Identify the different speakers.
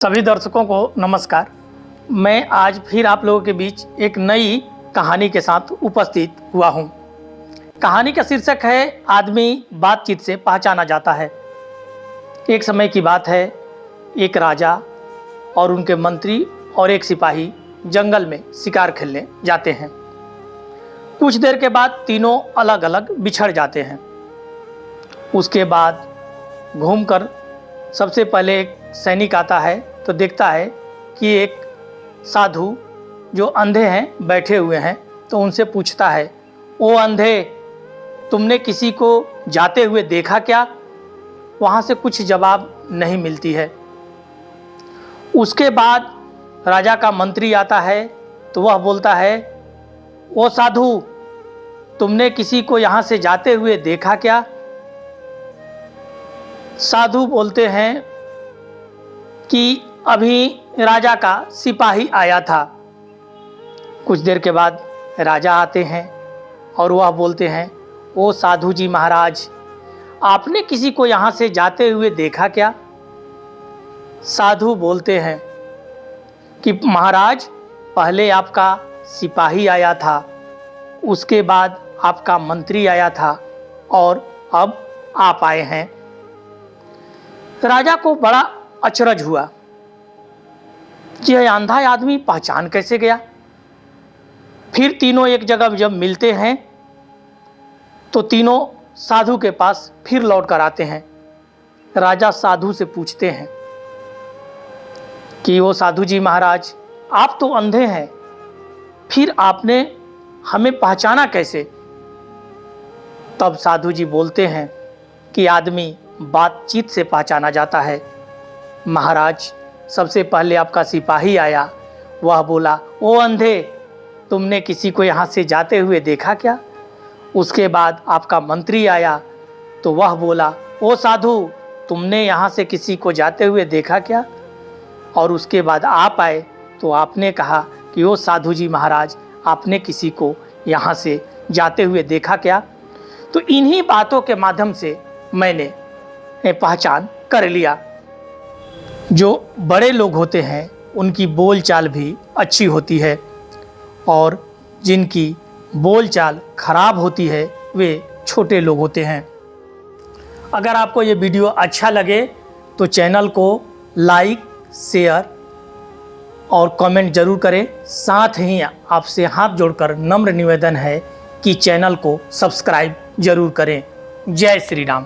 Speaker 1: सभी दर्शकों को नमस्कार। मैं आज फिर आप लोगों के बीच एक नई कहानी के साथ उपस्थित हुआ हूं। कहानी का शीर्षक है आदमी बातचीत से पहचाना जाता है। एक समय की बात है, एक राजा और उनके मंत्री और एक सिपाही जंगल में शिकार खेलने जाते हैं। कुछ देर के बाद तीनों अलग अलग बिछड़ जाते हैं। उसके बाद घूमकर सबसे पहले एक सैनिक आता है तो देखता है कि एक साधु जो अंधे हैं बैठे हुए हैं, तो उनसे पूछता है, ओ अंधे, तुमने किसी को जाते हुए देखा क्या? वहाँ से कुछ जवाब नहीं मिलती है। उसके बाद राजा का मंत्री आता है तो वह बोलता है, ओ साधु, तुमने किसी को यहाँ से जाते हुए देखा क्या? साधु बोलते हैं कि अभी राजा का सिपाही आया था। कुछ देर के बाद राजा आते हैं और वह बोलते हैं, ओ साधु जी महाराज, आपने किसी को यहाँ से जाते हुए देखा क्या? साधु बोलते हैं कि महाराज, पहले आपका सिपाही आया था, उसके बाद आपका मंत्री आया था और अब आप आए हैं। राजा को बड़ा अचरज हुआ कि यह अंधा आदमी पहचान कैसे गया। फिर तीनों एक जगह जब मिलते हैं तो तीनों साधु के पास फिर लौट कर आते हैं। राजा साधु से पूछते हैं कि वो साधु जी महाराज, आप तो अंधे हैं, फिर आपने हमें पहचाना कैसे? तब साधु जी बोलते हैं कि आदमी बातचीत से पहचाना जाता है। महाराज, सबसे पहले आपका सिपाही आया, वह बोला, ओ अंधे, तुमने किसी को यहाँ से जाते हुए देखा क्या? उसके बाद आपका मंत्री आया तो वह बोला, ओ साधु, तुमने यहाँ से किसी को जाते हुए देखा क्या? और उसके बाद आप आए तो आपने कहा कि ओ साधु जी महाराज, आपने किसी को यहाँ से जाते हुए देखा क्या? तो इन्हीं बातों के माध्यम से मैंने पहचान कर लिया। जो बड़े लोग होते हैं उनकी बोलचाल भी अच्छी होती है और जिनकी बोलचाल खराब होती है वे छोटे लोग होते हैं। अगर आपको ये वीडियो अच्छा लगे तो चैनल को लाइक, शेयर और कमेंट जरूर करें। साथ ही आपसे हाथ जोड़कर नम्र निवेदन है कि चैनल को सब्सक्राइब जरूर करें। जय श्री राम।